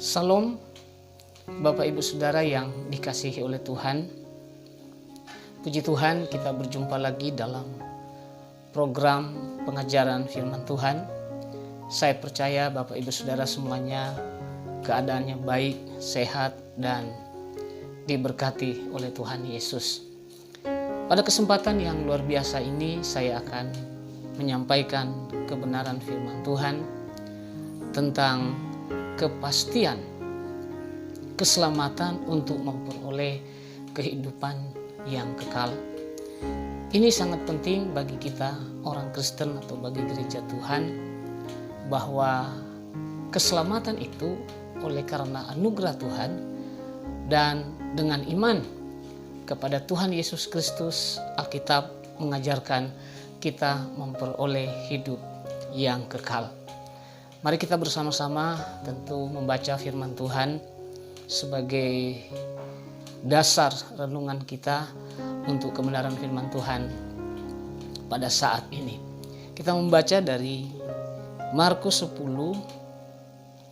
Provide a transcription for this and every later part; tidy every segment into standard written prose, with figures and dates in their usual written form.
Salam Bapak Ibu Saudara yang dikasihi oleh Tuhan. Puji Tuhan, kita berjumpa lagi dalam program pengajaran firman Tuhan. Saya percaya Bapak Ibu Saudara semuanya keadaannya baik, sehat, dan diberkati oleh Tuhan Yesus. Pada kesempatan yang luar biasa ini saya akan menyampaikan kebenaran firman Tuhan tentang kepastian keselamatan untuk memperoleh kehidupan yang kekal. Ini sangat penting bagi kita orang Kristen atau bagi gereja Tuhan, bahwa keselamatan itu oleh karena anugerah Tuhan dan dengan iman kepada Tuhan Yesus Kristus. Alkitab mengajarkan kita memperoleh hidup yang kekal. Mari kita bersama-sama tentu membaca firman Tuhan sebagai dasar renungan kita untuk kebenaran firman Tuhan pada saat ini. Kita membaca dari Markus 10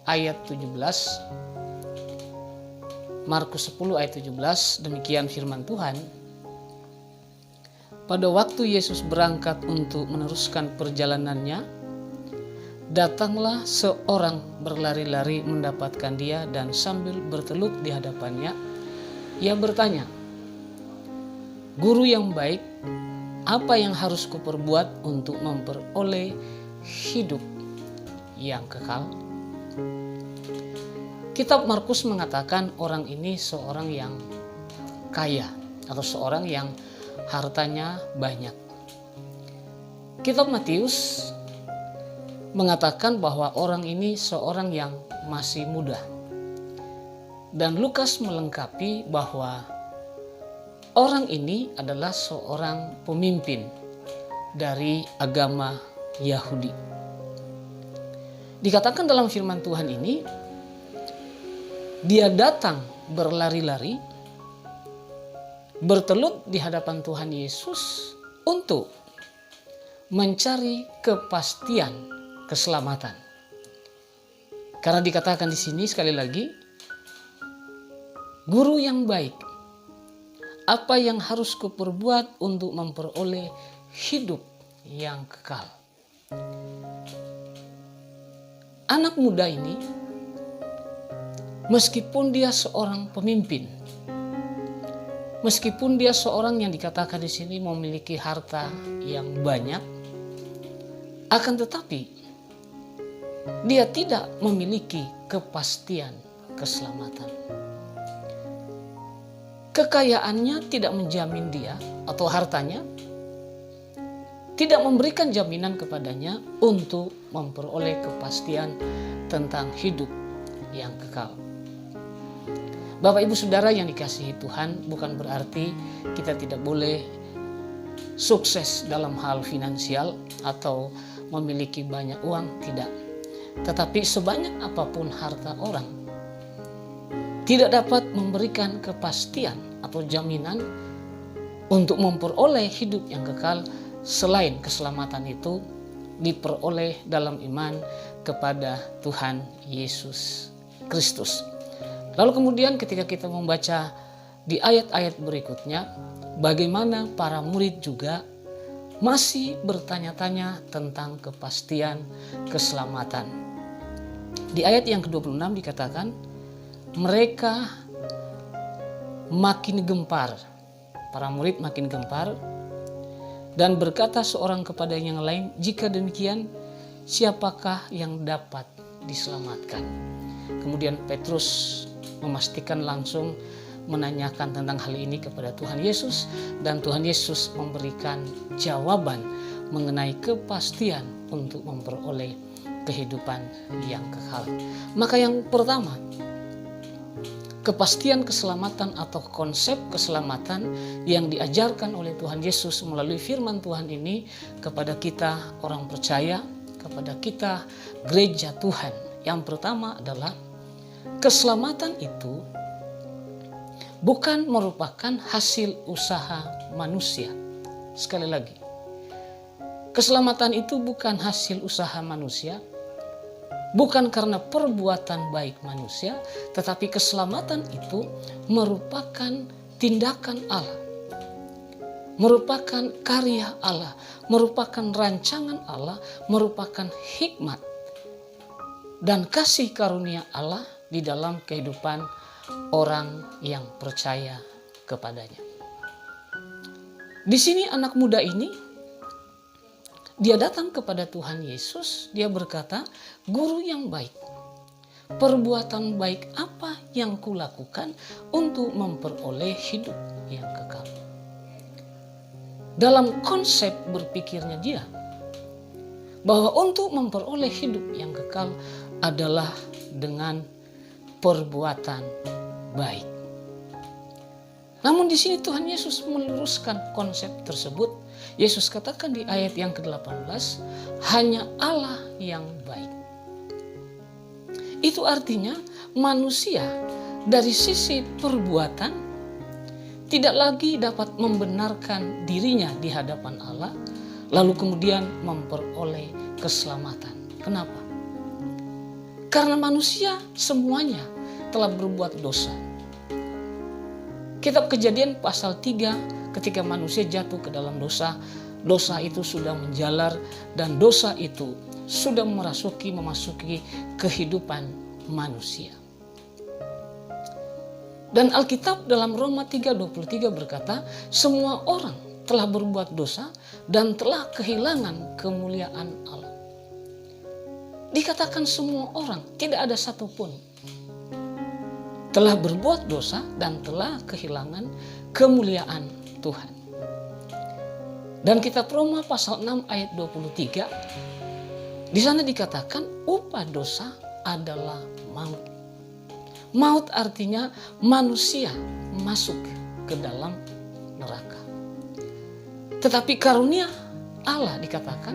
ayat 17. Markus 10 ayat 17, demikian firman Tuhan. Pada waktu Yesus berangkat untuk meneruskan perjalanannya, datanglah seorang berlari-lari mendapatkan dia dan sambil bertelut di hadapannya, ia bertanya, "Guru yang baik, apa yang harus kuperbuat untuk memperoleh hidup yang kekal?" Kitab Markus mengatakan orang ini seorang yang kaya atau seorang yang hartanya banyak. Kitab Matius mengatakan bahwa orang ini seorang yang masih muda. Dan Lukas melengkapi bahwa orang ini adalah seorang pemimpin dari agama Yahudi. Dikatakan dalam firman Tuhan ini, dia datang berlari-lari, bertelut di hadapan Tuhan Yesus untuk mencari kepastian keselamatan. Karena dikatakan di sini sekali lagi, guru yang baik, apa yang harus kuperbuat untuk memperoleh hidup yang kekal? Anak muda ini, meskipun dia seorang pemimpin, meskipun dia seorang yang dikatakan di sini memiliki harta yang banyak, akan tetapi dia tidak memiliki kepastian keselamatan. Kekayaannya tidak menjamin dia, atau hartanya tidak memberikan jaminan kepadanya untuk memperoleh kepastian tentang hidup yang kekal. Bapak Ibu Saudara yang dikasihi Tuhan, bukan berarti kita tidak boleh sukses dalam hal finansial atau memiliki banyak uang, tidak. Tetapi sebanyak apapun harta orang, tidak dapat memberikan kepastian atau jaminan untuk memperoleh hidup yang kekal selain keselamatan itu diperoleh dalam iman kepada Tuhan Yesus Kristus. Lalu kemudian ketika kita membaca di ayat-ayat berikutnya, bagaimana para murid juga masih bertanya-tanya tentang kepastian keselamatan. Di ayat yang ke-26 dikatakan, mereka makin gempar, para murid makin gempar, dan berkata seorang kepada yang lain, "Jika demikian, siapakah yang dapat diselamatkan?" Kemudian Petrus memastikan langsung menanyakan tentang hal ini kepada Tuhan Yesus, dan Tuhan Yesus memberikan jawaban mengenai kepastian untuk memperoleh kehidupan yang kekal. Maka yang pertama, kepastian keselamatan atau konsep keselamatan yang diajarkan oleh Tuhan Yesus melalui firman Tuhan ini kepada kita orang percaya, kepada kita gereja Tuhan. Yang pertama adalah keselamatan itu bukan merupakan hasil usaha manusia. Sekali lagi, keselamatan itu bukan hasil usaha manusia, Bukan karena perbuatan baik manusia, tetapi keselamatan itu merupakan tindakan Allah, merupakan karya Allah, merupakan rancangan Allah, merupakan hikmat dan kasih karunia Allah di dalam kehidupan orang yang percaya kepadanya. Di sini anak muda ini, dia datang kepada Tuhan Yesus, dia berkata, "Guru yang baik, perbuatan baik apa yang kulakukan untuk memperoleh hidup yang kekal?" Dalam konsep berpikirnya dia, bahwa untuk memperoleh hidup yang kekal adalah dengan perbuatan baik. Namun di sini Tuhan Yesus meluruskan konsep tersebut. Yesus katakan di ayat yang ke-18, hanya Allah yang baik. Itu artinya manusia dari sisi perbuatan tidak lagi dapat membenarkan dirinya di hadapan Allah, lalu kemudian memperoleh keselamatan. Kenapa? Karena manusia semuanya telah berbuat dosa. Kitab Kejadian pasal 3, ketika manusia jatuh ke dalam dosa, dosa itu sudah menjalar dan dosa itu sudah memasuki kehidupan manusia. Dan Alkitab dalam Roma 3:23 berkata, semua orang telah berbuat dosa dan telah kehilangan kemuliaan Allah. Dikatakan semua orang, tidak ada satupun telah berbuat dosa dan telah kehilangan kemuliaan Tuhan. Dan kitab Roma pasal 6 ayat 23, di sana dikatakan upah dosa adalah maut. Maut artinya manusia masuk ke dalam neraka. Tetapi karunia Allah dikatakan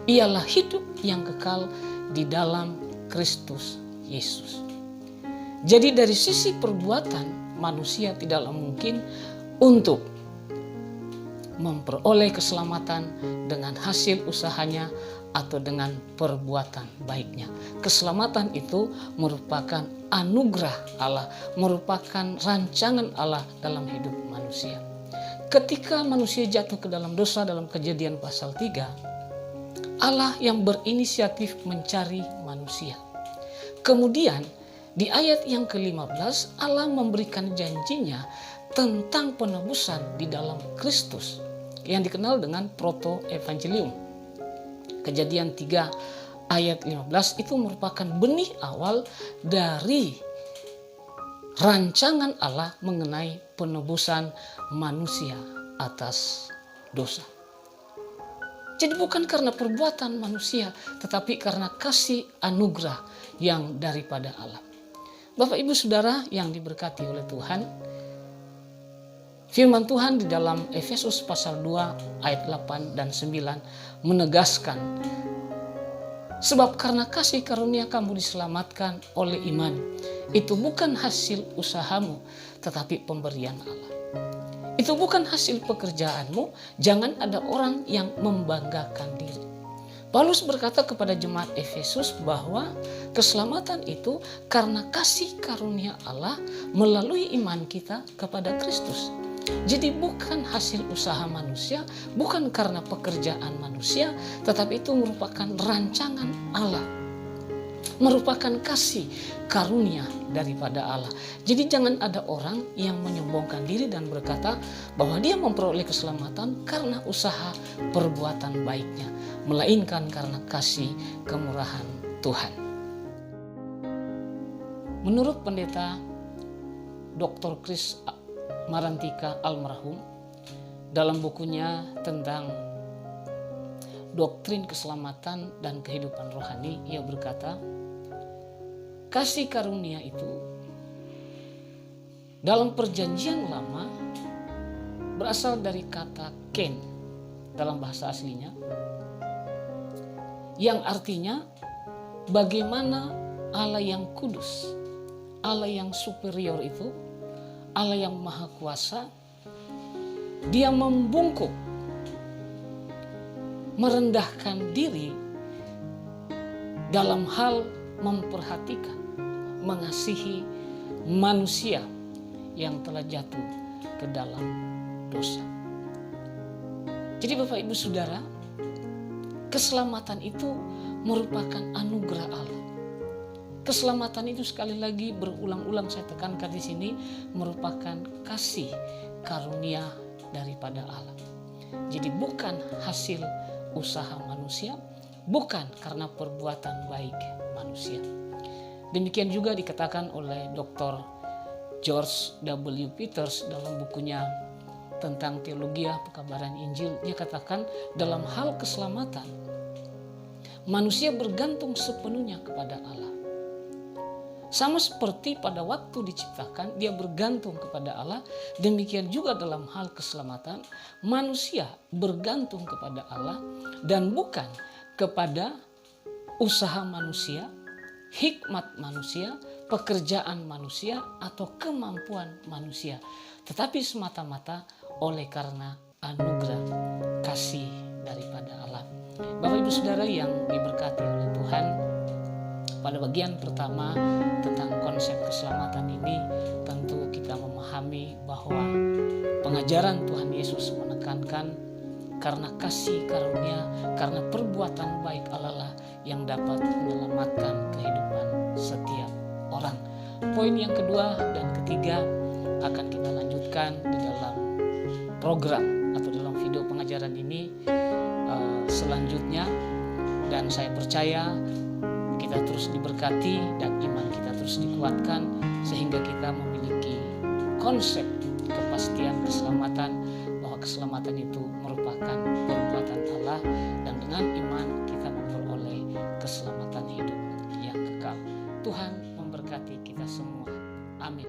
ialah hidup yang kekal di dalam Kristus Yesus. Jadi dari sisi perbuatan manusia tidaklah mungkin untuk memperoleh keselamatan dengan hasil usahanya atau dengan perbuatan baiknya. Keselamatan itu merupakan anugerah Allah, merupakan rancangan Allah dalam hidup manusia. Ketika manusia jatuh ke dalam dosa dalam Kejadian pasal 3, Allah yang berinisiatif mencari manusia. Kemudian di ayat yang ke-15 Allah memberikan janjinya tentang penebusan di dalam Kristus yang dikenal dengan proto-evangelium. Kejadian 3 ayat 15 itu merupakan benih awal dari rancangan Allah mengenai penebusan manusia atas dosa. Jadi bukan karena perbuatan manusia, tetapi karena kasih anugerah yang daripada Allah. Bapak Ibu Saudara yang diberkati oleh Tuhan, firman Tuhan di dalam Efesus pasal 2 ayat 8 dan 9 menegaskan, sebab karena kasih karunia kamu diselamatkan oleh iman, itu bukan hasil usahamu, tetapi pemberian Allah. Itu bukan hasil pekerjaanmu, jangan ada orang yang membanggakan diri. Paulus berkata kepada jemaat Efesus bahwa keselamatan itu karena kasih karunia Allah melalui iman kita kepada Kristus. Jadi bukan hasil usaha manusia, bukan karena pekerjaan manusia, tetapi itu merupakan rancangan Allah. Merupakan kasih karunia daripada Allah. Jadi jangan ada orang yang menyombongkan diri dan berkata bahwa dia memperoleh keselamatan karena usaha perbuatan baiknya, melainkan karena kasih kemurahan Tuhan. Menurut pendeta Dr. Chris Marantika almarhum, dalam bukunya tentang doktrin keselamatan dan kehidupan rohani, ia berkata, kasih karunia itu dalam perjanjian lama berasal dari kata ken dalam bahasa aslinya, yang artinya bagaimana Allah yang kudus, Allah yang superior itu, Allah yang maha kuasa, dia membungkuk, merendahkan diri dalam hal memperhatikan, mengasihi manusia yang telah jatuh ke dalam dosa. Jadi Bapak Ibu Saudara, keselamatan itu merupakan anugerah Allah. Keselamatan itu sekali lagi berulang-ulang saya tekankan di sini merupakan kasih karunia daripada Allah. Jadi bukan hasil usaha manusia, bukan karena perbuatan baik manusia. Demikian juga dikatakan oleh Dr. George W. Peters dalam bukunya tentang teologia pekabaran Injil. Dia katakan dalam hal keselamatan, manusia bergantung sepenuhnya kepada Allah. Sama seperti pada waktu diciptakan, dia bergantung kepada Allah. Demikian juga dalam hal keselamatan, manusia bergantung kepada Allah dan bukan kepada usaha manusia, hikmat manusia, pekerjaan manusia, atau kemampuan manusia. Tetapi semata-mata oleh karena anugerah kasih daripada Allah. Bapak Ibu Saudara yang diberkati oleh Tuhan, pada bagian pertama tentang konsep keselamatan ini tentu kita memahami bahwa pengajaran Tuhan Yesus menekankan karena kasih karunia, karena perbuatan baik Allah lah yang dapat menyelamatkan kehidupan setiap orang. Poin yang kedua dan ketiga akan kita lanjutkan di dalam program atau dalam video pengajaran ini selanjutnya, dan saya percaya kita terus diberkati dan iman kita terus dikuatkan sehingga kita memiliki konsep kepastian keselamatan, bahwa keselamatan itu merupakan perbuatan Allah dan dengan iman kita memperoleh keselamatan hidup yang kekal. Tuhan memberkati kita semua. Amin.